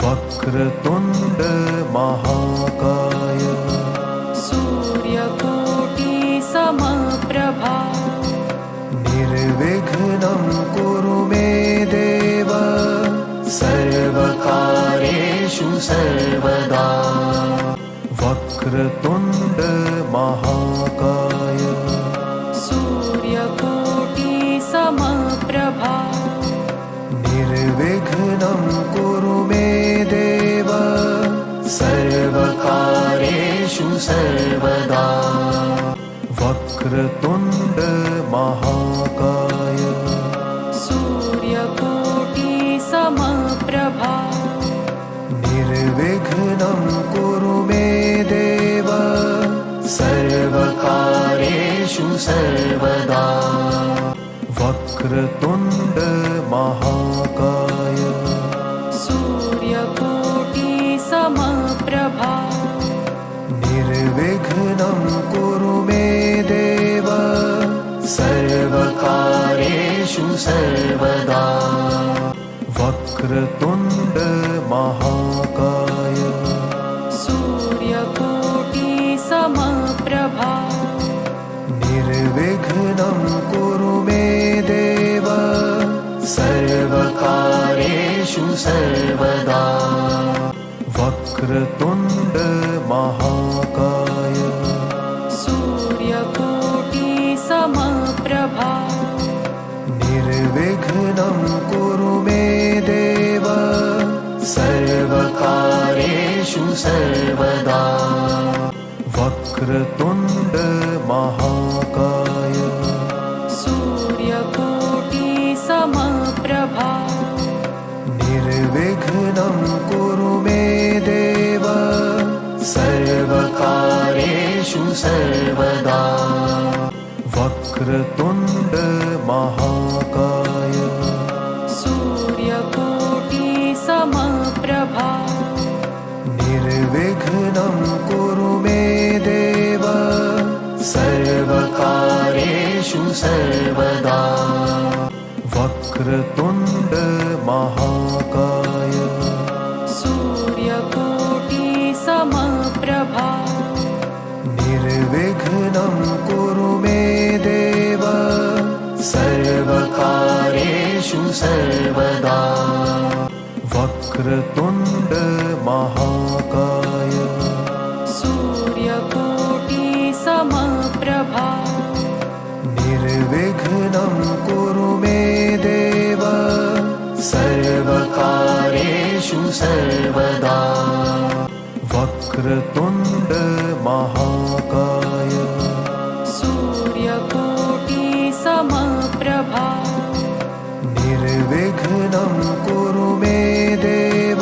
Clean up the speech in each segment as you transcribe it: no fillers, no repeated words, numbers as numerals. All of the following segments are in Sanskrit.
वक्रतुण्ड महाकाय सूर्यकोटि समप्रभा निर्विघ्नं कुरु मे देव सर्वकार्येषु सर्वदा वक्रतुण्ड महाकाय सूर्यकोटि समप्रभा निर्विघ्नं कुरु मे देव सर्वकार्येषु सर्वदा वक्रतुण्ड महाकाय सूर्यकोटि समप्रभा निर्विघ्नं कुरु मे देव सर्वकार्येषु सर्वदा वक्रतुण्ड महाकाय सूर्यकोटि समप्रभा निर्विघ्नं कुरु मे देव सर्वकार्येषु सर्वदा वक्रतुण्ड महाकाय सूर्यकोटि समप्रभा निर्विघ्नं कुरु मे देव सर्वकार्येषु सर्वदा वक्रतुण्ड महाकाय सूर्यकोटि समप्रभा निर्विघ्नं कुरु मे देव सर्वकार्येषु सर्वदा वक्रतुण्ड महाकाय सूर्यकोटि समप्रभा निर्विघ्नं कुरु मे देव सर्वकार्येषु सर्वदा वक्रतुण्ड महाकाय सूर्यकोटि समप्रभा निर्विघ्नं कुरु मे देव सर्वकार्येषु सर्वदा वक्रतुण्ड महाकाय सूर्यकोटि समप्रभा निर्विघ्नं कुरु मे देव सर्वकार्येषु सर्वदा वक्रतुण्ड महाकाय सूर्यकोटि समप्रभा निर्विघ्नं कुरु मे देव सर्वकार्येषु सर्वदा वक्रतुण्ड महाकाय सूर्यकोटि समप्रभा निर्विघ्नं कुरु मे देव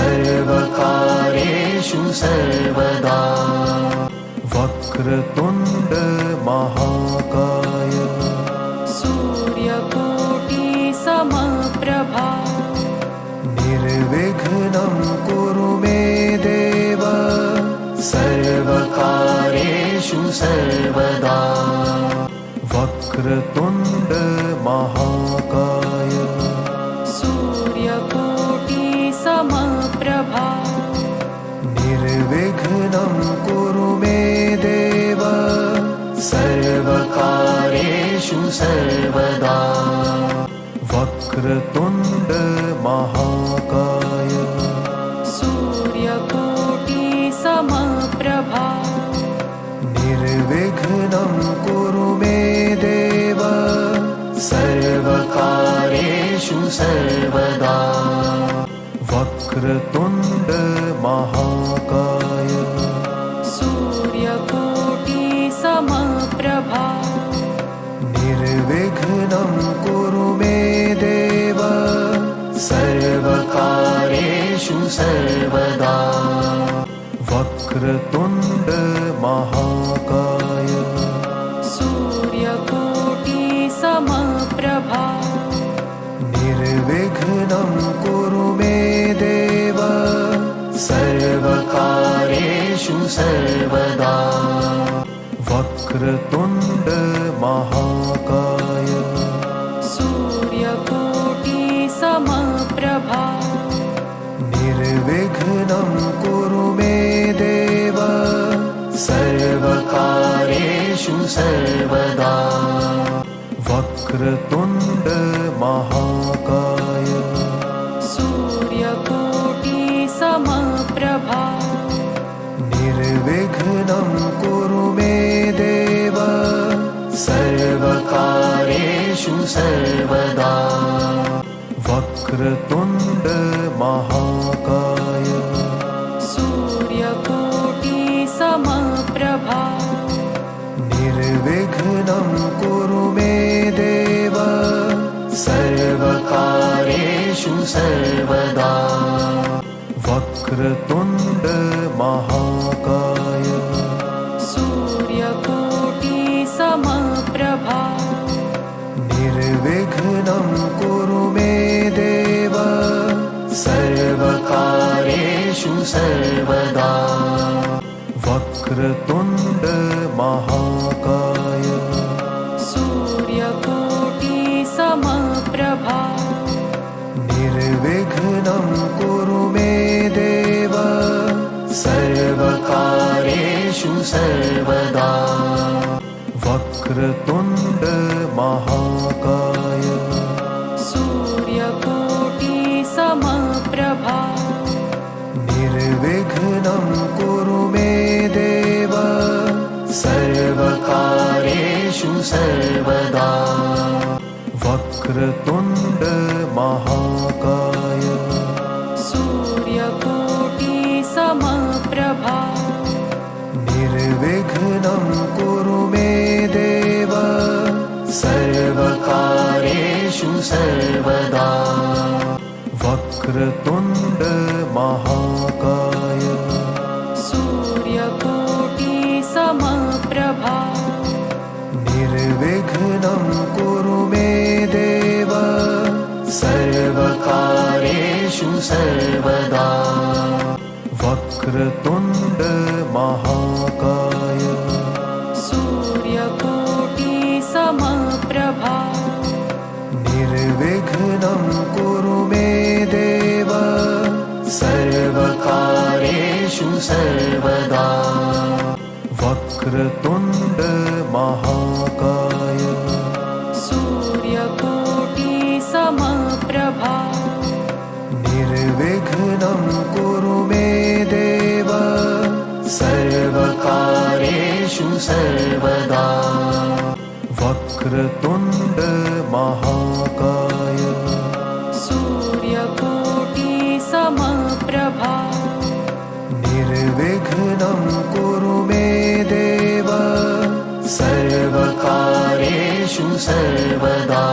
सर्वकार्येषु सर्वदा वक्रतुण्ड महाकाय सूर्यकोटि समप्रभा निर्विघ्नं कुरु मे देव सर्वकार्येषु सर्वदा वक्रतुण्ड महाकाय सूर्यकोटि समप्रभा निर्विघ्नं कुरु मे देव सर्वकार्येषु सर्वदा वक्रतुण्ड महाकाय सूर्यकोटि समप्रभा निर्विघ्नं कुरु मे देव सर्वकार्येषु सर्वदा वक्रतुण्ड महाकाय सूर्यकोटि समप्रभा निर्विघ्नं कुरु मे देव सर्वकार्येषु सर्वदा वक्रतुण्ड महाकाय सूर्यकोटि समप्रभा निर्विघ्नं कुरु मे देव सर्वकार्येषु सर्वदा वक्रतुण्ड महाकाय सूर्यकोटि समप्रभा सर्वदा वक्रतुण्ड महाकाय सूर्यकोटि समप्रभा निर्विघ्नं कुरु मे देव सर्वकार्येषु सर्वदा वक्रतुण्ड महाकाय सूर्यकोटि समप्रभा निर्विघ्नं कुरु मे देव सर्वकार्येषु सर्वदा वक्रतुण्ड महाकाय सूर्यकोटि समप्रभा निर्विघ्नं कुरु मे देव सर्वकार्येषु सर्वदा वक्रतुण्ड महाकाय सूर्यकोटि समप्रभा निर्विघ्नं कुरु मे देव सर्वकार्येषु सर्वदा वक्रतुण्ड महाकाय सूर्यकोटि समप्रभा निर्विघ्नं कुरु मे देव सर्वकार्येषु सर्वदा वक्रतुण्ड महाकाय सूर्यकोटि समप्रभा निर्विघ्नं कुरु मे देव सर्वकार्येषु सर्वदा वक्रतुण्ड महाकाय सूर्यकोटि समप्रभा निर्विघ्नं कुरु मे देव सर्वकार्येषु सर्वदा वक्रतुण्ड महाकाय सूर्यकोटि समप्रभा निर्विघ्नं कुरु मे देव सर्वकार्येषु सर्वदा वक्रतुण्ड महाकाय सूर्यकोटि समप्रभा निर्विघ्नं कुरु मे देव सर्वकार्येषु सर्वदा वक्रतुण्ड महाकाय सूर्यकोटि समप्रभा निर्विघ्नं कुरु मे देव सर्वकार्येषु सर्वदा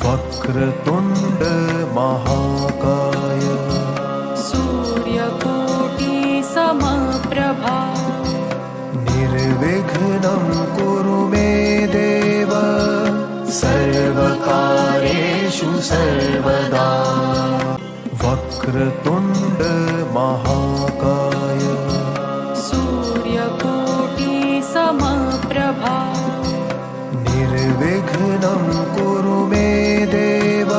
वक्रतुण्ड महाकाय सूर्यकोटि समप्रभा निर्विघ्नं कुरु मे देव सर्वकार्येषु सर्वदा वक्रतुण्ड महाकाय सूर्यकोटि समप्रभा निर्विघ्नं कुरु मे देव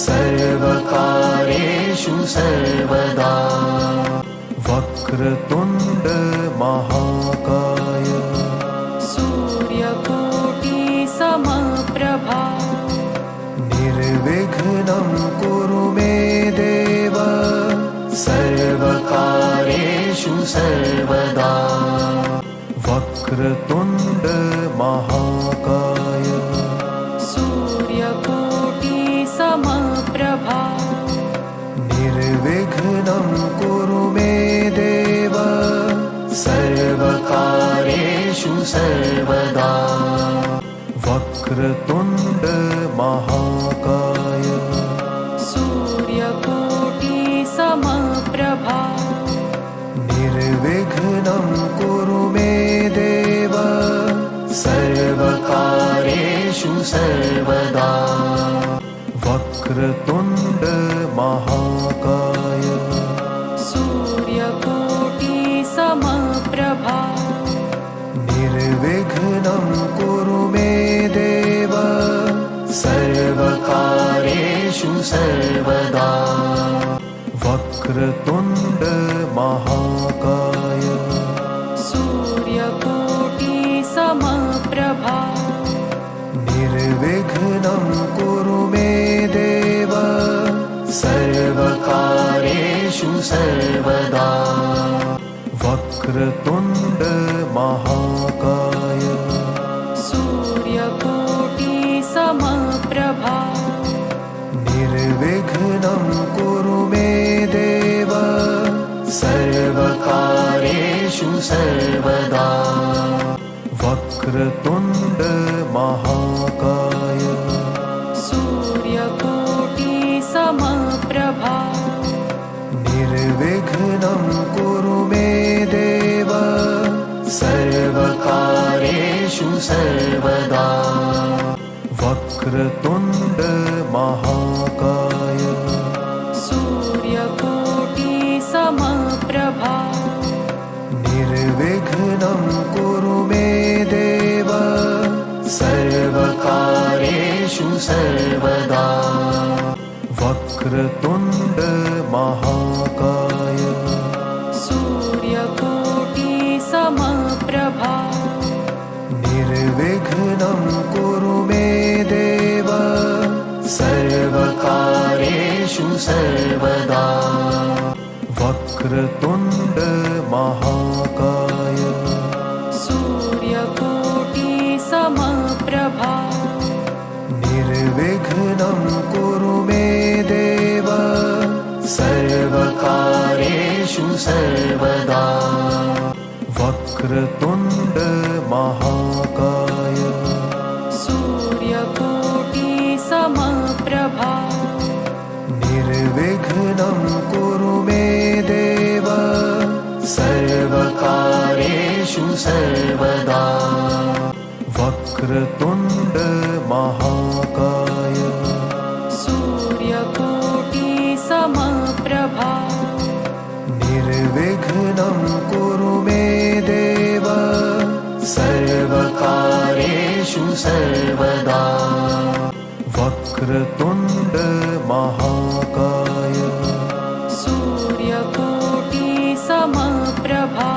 सर्वकार्येषु सर्वदा वक्रतुण्ड महाकाय सूर्यकोटि समप्रभा निर्विघ्नं कुरु मे देव सर्वकार्येषु सर्वदा वक्रतुण्ड महाकाय सूर्यकोटि समप्रभा निर्विघ्नं कुरु मे देव सर्वकार्येषु सर्वदा वक्रतुण्ड महाकाय सूर्यकोटि समप्रभा निर्विघ्नं कुरु मे देव सर्वकार्येषु सर्वदा वक्रतुण्ड महाकाय सूर्यकोटि समप्रभा निर्विघ्नं कुरु मे देव सर्वकार्येषु सर्वदा वक्रतुण्ड महाकाय सूर्यकोटि सर्वदा वक्रतुण्ड महाकाय सूर्यकोटि समप्रभा निर्विघ्नं कुरु मे देव सर्वकार्येषु सर्वदा वक्रतुण्ड महाकाय सूर्यकोटि समप्रभा निर्विघ्नं कुरु मे देव सर्वकार्येषु सर्वदा वक्रतुण्ड महाकाय सूर्यकोटि समप्रभा निर्विघ्नं कुरु मे देव सर्वकार्येषु सर्वदा वक्रतुण्ड महाकाय सूर्यकोटि समप्रभा निर्विघ्नं कुरु मे देव सर्वकार्येषु सर्वदा वक्रतुण्ड महाकाय सूर्यकोटि समप्रभा निर्विघ्नं कुरु मे देव सर्वकार्येषु सर्वदा वक्रतुण्ड महाकाय सूर्यकोटि समप्रभा निर्विघ्नं कुरु मे देव सर्वकार्येषु सर्वदा वक्रतुण्ड महाकाय सूर्यकोटि समप्रभा निर्विघ्नं कुरु मे देव सर्वकार्येषु सर्वदा वक्रतुण्ड महाकाय सूर्यकोटि समप्रभा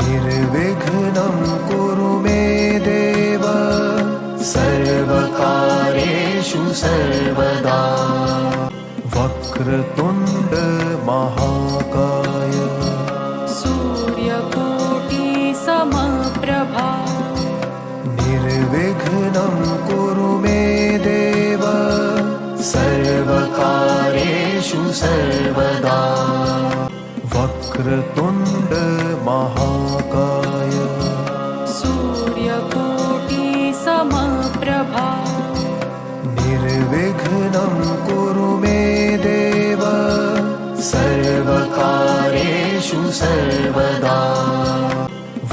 निर्विघ्नं कुरु मे देव सर्वकार्येषु सर्वदा वक्रतुण्ड महाकाय सूर्यकोटि समप्रभा निर्विघ्नं कुरु मे देव सर्वकार्येषु सर्वदा वक्रतुण्ड महाकाय सूर्यकोटि समप्रभा निर्विघ्नं कुरु मे देव सर्वकार्येषु सर्वदा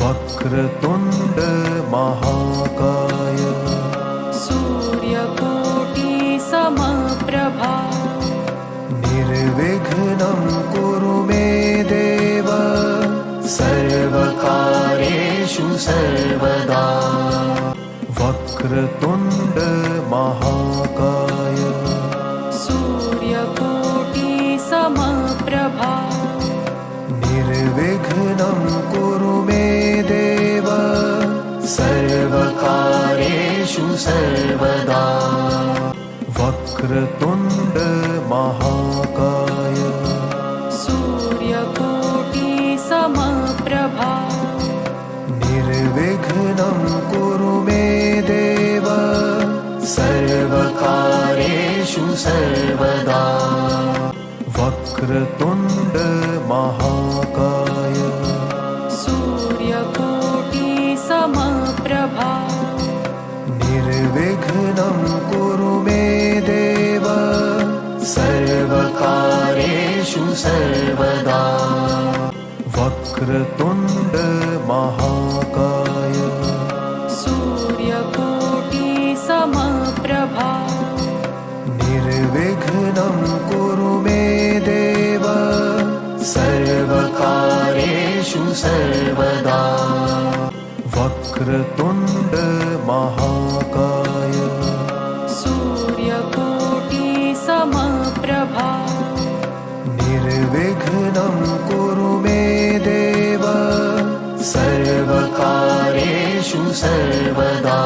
वक्रतुण्ड महाकाय सूर्यकोटि समप्रभा निर्विघ्नं कुरु मे देव सर्वकार्येषु सर्वदा वक्रतुण्ड महाकाय सूर्यकोटि समप्रभा निर्विघ्नं कुरु मे देव सर्वकार्येषु सर्वदा वक्रतुण्ड महाकाय सूर्यकोटि समप्रभा निर्विघ्नं कुरु मे देव सर्वकार्येषु सर्वदा वक्रतुण्ड महाकाय सूर्यकोटि समप्रभा निर्विघ्नं कुरु मे देव सर्वकार्येषु सर्वदा वक्रतुण्ड महाकाय सूर्यकोटि समप्रभा निर्विघ्नं कुरु मे देव सर्वकार्येषु सर्वदा वक्रतुण्ड महाकाय सूर्यकोटि समप्रभा निर्विघ्नं कुरु मे देव सर्वकार्येषु सर्वदा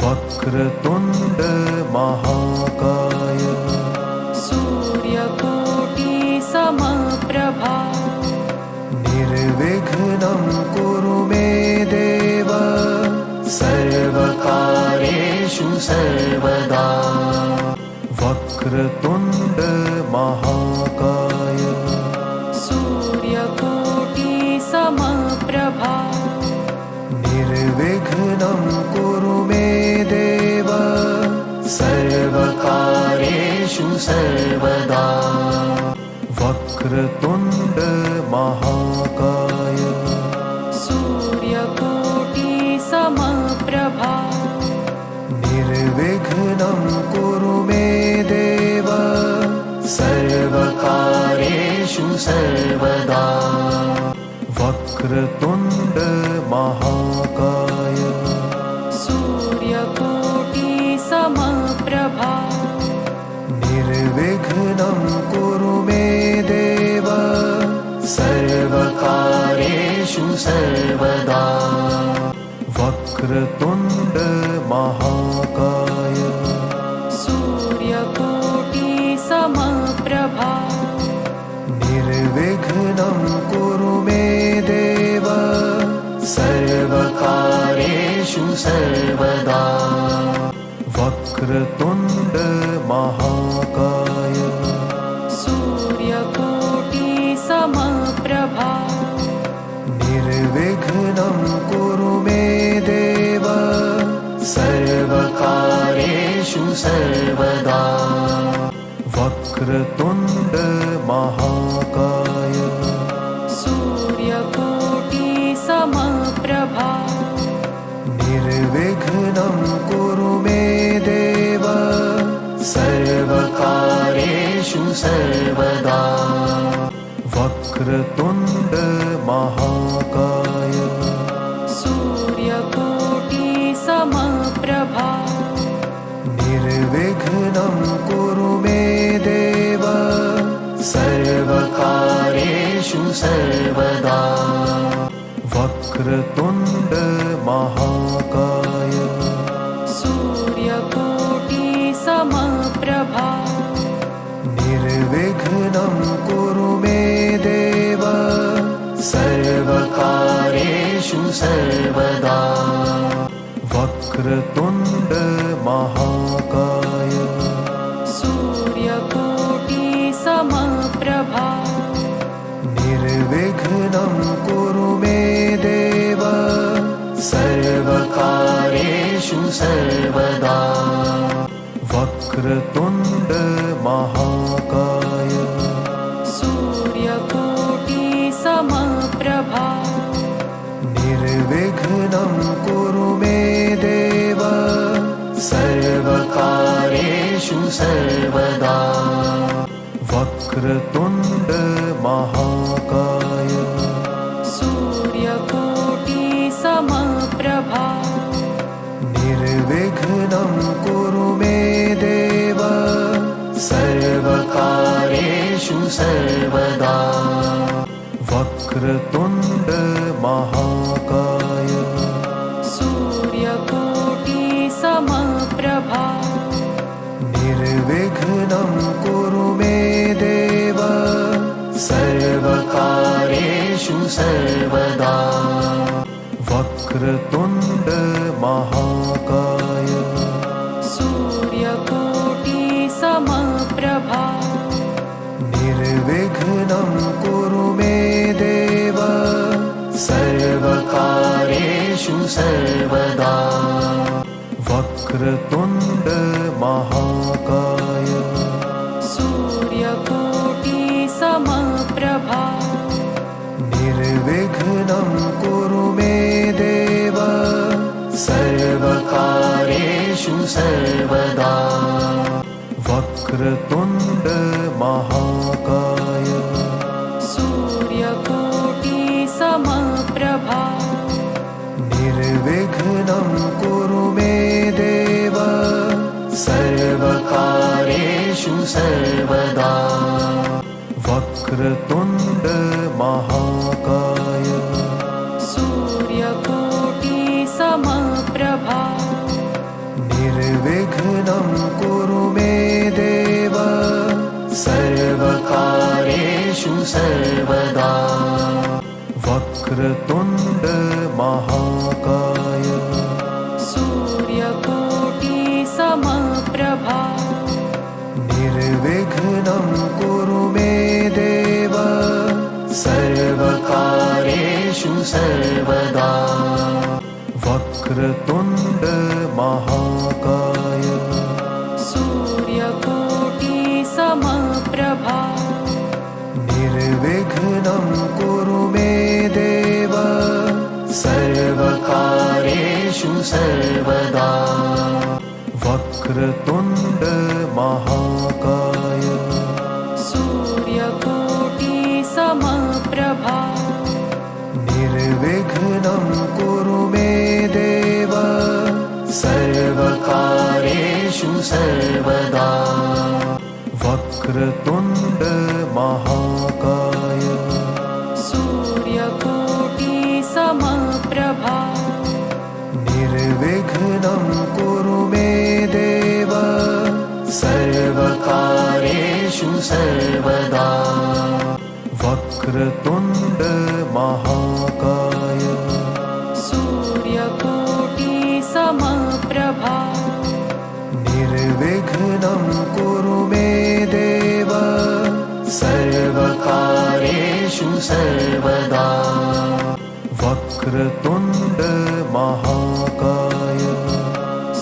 वक्रतुण्ड महाकाय सूर्यकोटि निर्विघ्नं कुरु मे देव सर्वकार्येषु सर्वदा वक्रतुण्ड महाकाय सूर्यकोटि समप्रभा निर्विघ्नं कुरु मे देव सर्वकार्येषु सर्वदा वक्रतुण्ड महाकाय सूर्यकोटि समप्रभा निर्विघ्नं कुरु मे देव सर्वकार्येषु सर्वदा वक्रतुण्ड महाकाय सूर्यकोटि समप्रभा निर्विघ्नं कुरु मे देव सर्वकार्येषु सर्वदा वक्रतुण्ड महाकाय सूर्यकोटि समप्रभा निर्विघ्नं कुरु मे देव सर्वकार्येषु सर्वदा वक्रतुण्ड महाकाय सूर्यकोटि समप्रभा निर्विघ्नं कुरु मे देव सर्वकार्येषु सर्वदा वक्रतुण्ड महाकाय सूर्यकोटि समप्रभा निर्विघ्नं कुरु मे देव सर्वकार्येषु सर्वदा वक्रतुण्ड महाकाय सूर्यकोटि समप्रभा निर्विघ्नं कुरु मे देव सर्वकार्येषु सर्वदा वक्रतुण्ड महाकाय सूर्यकोटि समप्रभा निर्विघ्नं कुरु मे देव सर्वकार्येषु सर्वदा वक्रतुण्ड महाकाय सूर्यकोटि समप्रभा निर्विघ्नं कुरु मे देव सर्वकार्येषु सर्वदा वक्रतुण्ड महाकाय सूर्यकोटि समप्रभा निर्विघ्नं कुरु मे देव सर्वकार्येषु सर्वदा वक्रतुण्ड महाकाय सूर्यकोटि समप्रभा निर्विघ्नं कुरु मे देव सर्वकार्येषु सर्वदा वक्रतुण्ड महाकाय सूर्यकोटि समप्रभा निर्विघ्नं कुरु मे देव सर्वकार्येषु सर्वदा वक्रतुण्ड महाकाय सूर्यकोटि समप्रभा निर्विघ्नं कुरु मे देव सर्वकार्येषु सर्वदा वक्रतुण्ड महाकाय सूर्यकोटि समप्रभा निर्विघ्नं कुरु मे देव सर्वकार्येषु सर्वदा वक्रतुण्ड महाकाय सूर्यकोटि समप्रभा निर्विघ्नं कुरु मे देव सर्वकार्येषु सर्वदा वक्रतुण्ड महाकाय सूर्यकोटि समप्रभा निर्विघ्नं कुरु मे देव सर्वकार्येषु सर्वदा वक्रतुण्ड महाकाय सूर्यकोटि समप्रभा निर्विघ्नं कुरु मे देव सर्वकार्येषु सर्वदा वक्रतुण्ड महाकाय सूर्यकोटि समप्रभा निर्विघ्नं कुरु मे देव सर्वकार्येषु सर्वदा वक्रतुण्ड महाकाय सूर्यकोटि समप्रभा निर्विघ्नं कुरु मे देव सर्वकार्येषु सर्वदा वक्रतुण्ड महाकाय सूर्यकोटि समप्रभा निर्विघ्नं कुरु मे देव सर्वकार्येषु सर्वदा वक्रतुण्ड महाकाय सूर्यकोटि समप्रभा निर्विघ्नं कुरु मे देव सर्वकार्येषु सर्वदा वक्रतुण्ड महाकाय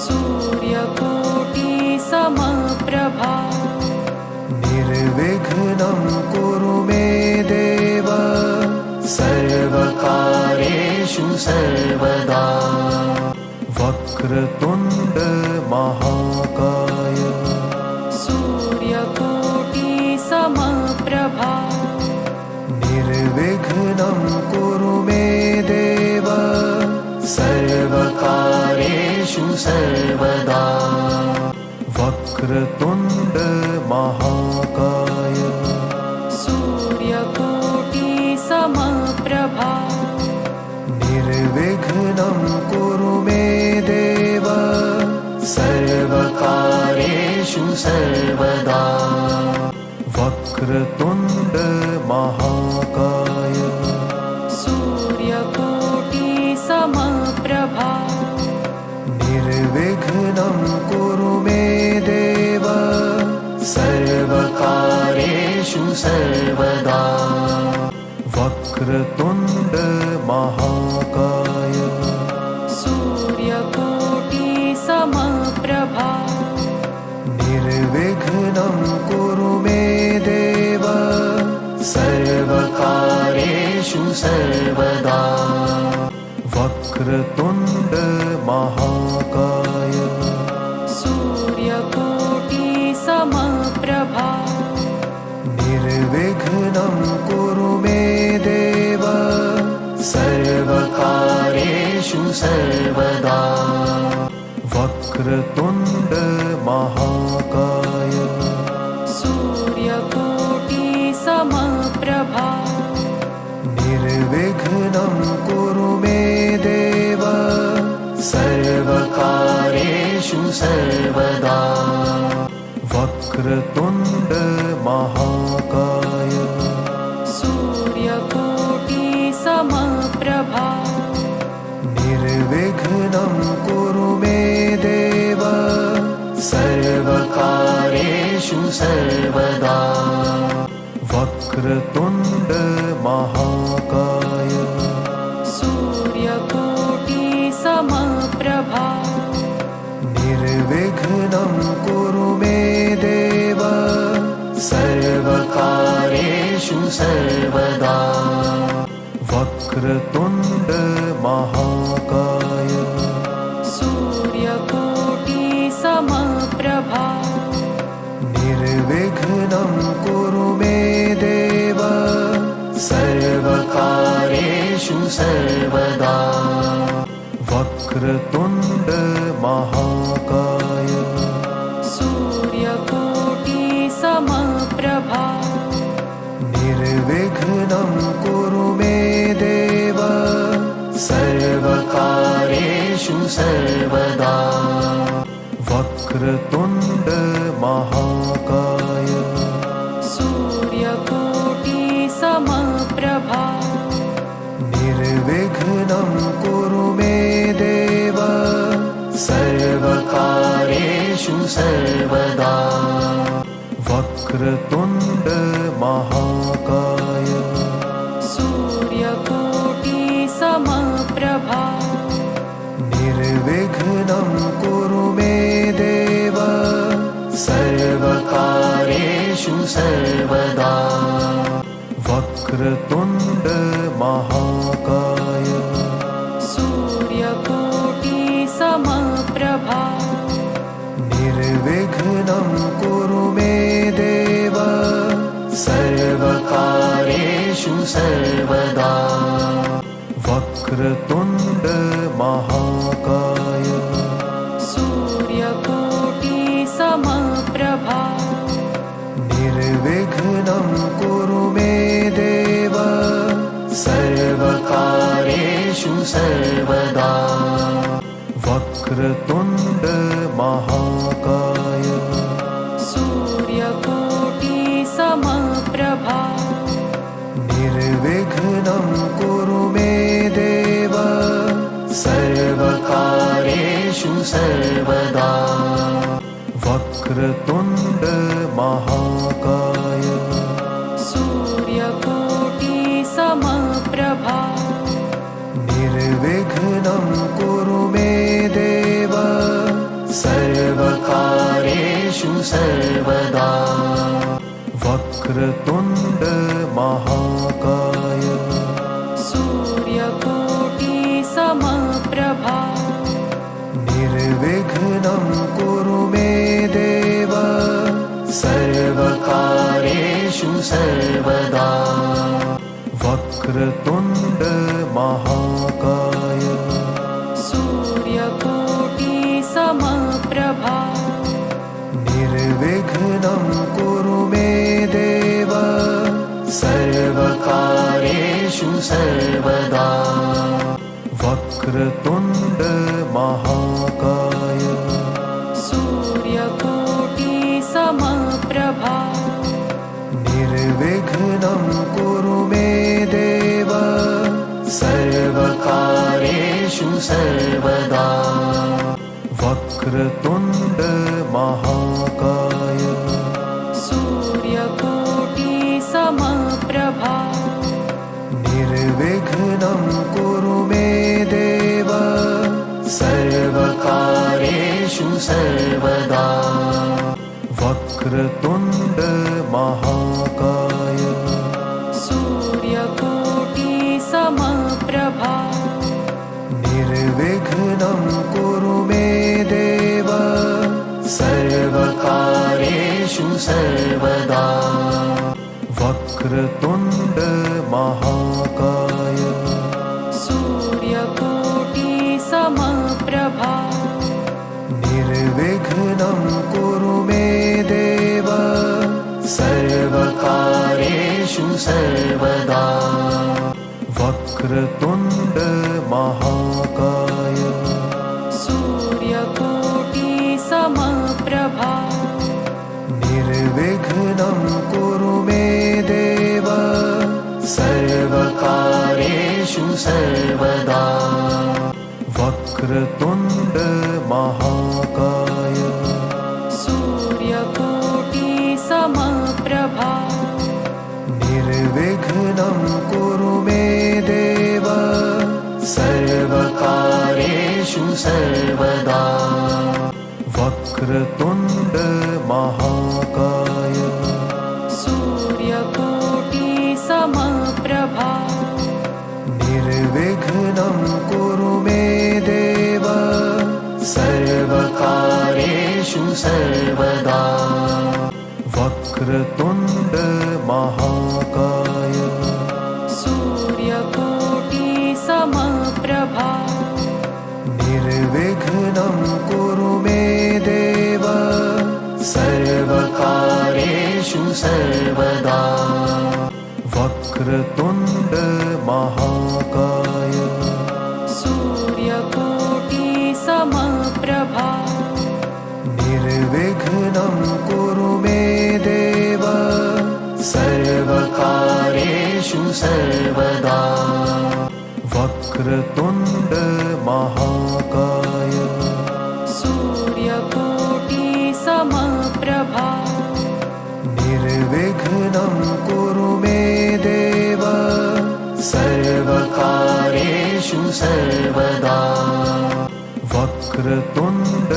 सूर्यकोटि समप्रभा निर्विघ्नं कुरु मे देव सर्वकार्येषु सर्वदा वक्रतुण्ड महाकाय सूर्यकोटि समप्रभा निर्विघ्नं कुरु मे देव सर्वकार्येषु सर्वदा वक्रतुण्ड महाकाय सूर्यकोटि समप्रभा निर्विघ्नं कुरु मे देव सर्वकार्येषु सर्वदा वक्रतुण्ड महाकाय सूर्यकोटि समप्रभा निर्विघ्नं कुरु मे देव सर्वकार्येषु सर्वदा वक्रतुण्ड महाकाय सूर्यकोटि समप्रभा निर्विघ्नं कुरु मे देव सर्वकार्येषु सर्वदा वक्रतुण्ड महाकाय सूर्यकोटि समप्रभा निर्विघ्नं कुरु मे देव सर्वकार्येषु सर्वदा वक्रतुण्ड महाकाय सूर्यकोटि समप्रभा निर्विघ्नं कुरु मे देव सर्वकार्येषु सर्वदा वक्रतुण्ड महाकाय सूर्यकोटि समप्रभा निर्विघ्नं कुरु मे देव सर्वकार्येषु सर्वदा वक्रतुण्ड महाकाय सूर्यकोटि समप्रभा निर्विघ्नं कुरु मे देव सर्वकार्येषु सर्वदा वक्रतुण्ड महाकाय सूर्यकोटि समप्रभा निर्विघ्नं कुरु मे देव सर्वकार्येषु सर्वदा वक्रतुण्ड महाकाय सूर्यकोटि समप्रभा निर्विघ्नं कुरु मे देव सर्वकार्येषु सर्वदा वक्रतुण्ड महाकाय सूर्यकोटि समप्रभा कार्येषु सर्वदा वक्रतुण्ड महाकाय सूर्यकोटि समप्रभा निर्विघ्नं कुरु मे देव सर्वकार्येषु सर्वदा वक्रतुण्ड महाकाय सूर्यकोटि समप्रभा निर्विघ्नं कुरु मे देव सर्वकार्येषु सर्वदा वक्रतुण्ड महाकाय सूर्यकोटि समप्रभा निर्विघ्नं कुरु मे देव सर्वकार्येषु सर्वदा वक्रतुण्ड महाकाय सूर्यकोटि समप्रभा निर्विघ्नं कुरु मे देव सर्वकार्येषु सर्वदा वक्रतुण्ड महाकाय सूर्यकोटि समप्रभा निर्विघ्नं कुरु मे देव सर्वकार्येषु सर्वदा वक्रतुण्ड महाकाय सूर्यकोटि समप्रभा निर्विघ्नं कुरु मे देव सर्वकार्येषु सर्वदा वक्रतुण्ड महाकाय सूर्यकोटि समप्रभा निर्विघ्नं कुरु मे देव सर्वकार्येषु सर्वदा वक्रतुण्ड महाकाय सूर्यकोटि समप्रभा निर्विघ्नं कुरु मे देव सर्वकार्येषु सर्वदा वक्रतुण्ड महाकाय सूर्यकोटि समप्रभा निर्विघ्नं कुरु मे देव सर्वकार्येषु सर्वदा वक्रतुण्ड महाकाय सूर्यकोटि समप्रभा निर्विघ्नं कुरु मे देव सर्वकार्येषु सर्वदा वक्रतुण्ड महाकाय सूर्यकोटि समप्रभा निर्विघ्नं कुरु मे देव सर्वकार्येषु सर्वदा वक्रतुण्ड महाकाय सूर्यकोटि समप्रभा निर्विघ्नं कुरु मे देव सर्वकार्येषु सर्वदा वक्रतुण्ड महाकाय सूर्यकोटि समप्रभा निर्विघ्नं कुरु मे देव सर्वकार्येषु सर्वदा वक्रतुण्ड महाकाय सूर्यकोटि समप्रभा निर्विघ्नं कुरु मे देव सर्वकार्येषु सर्वदा वक्रतुण्ड महाकाय सूर्यकोटि समप्रभा निर्विघ्नं कुरु मे देव सर्वकार्येषु सर्वदा वक्रतुण्ड महाकाय सूर्यकोटि समप्रभा निर्विघ्नं कुरु मे देव सर्वकार्येषु सर्वदा वक्रतुण्ड महाकाय सूर्यकोटि वक्रतुण्ड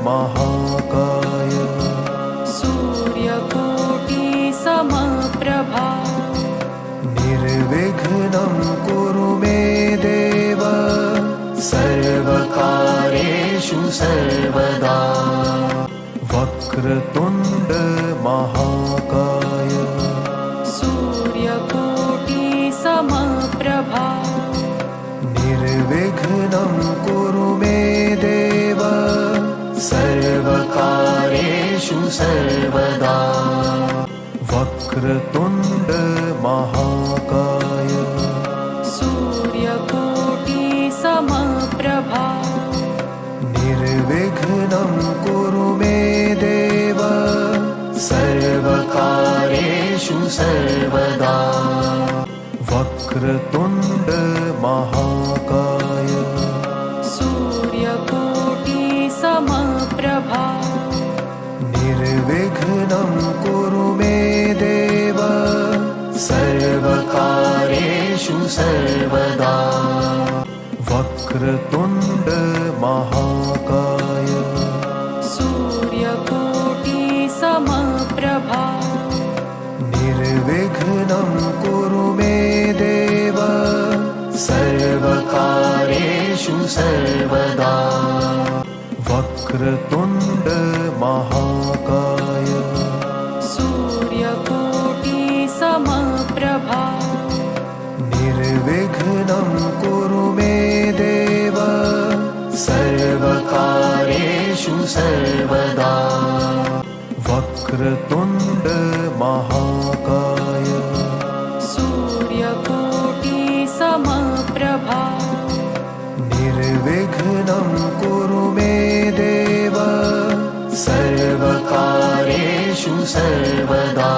महाकाय सूर्यकोटि समप्रभा निर्विघ्नं कुरु मे देव सर्वकार्येषु सर्वदा वक्रतुण्ड महाकाय सूर्यकोटि समप्रभा निर्विघ्नं कुरु मे देव सर्वकार्येषु सर्वदा वक्रतुण्ड महाकाय सूर्यकोटि समप्रभा निर्विघ्नं कुरु मे देव सर्वकार्येषु सर्वदा वक्रतुण्ड महाकाय सूर्यकोटि समप्रभा निर्विघ्नं कुरु मे देव सर्वकार्येषु सर्वदा वक्रतुण्ड महाकाय सूर्यकोटि समप्रभा निर्विघ्नं कुरु मे देव सर्वकार्येषु सर्वदा वक्रतुण्ड महाकाय सूर्यकोटि समप्रभा निर्विघ्नं कुरु मे देव सर्वकार्येषु सर्वदा वक्रतुण्ड महाकाय सूर्यकोटि समप्रभा निर्विघ्नं कुरु मे देव सर्वकार्येषु सर्वदा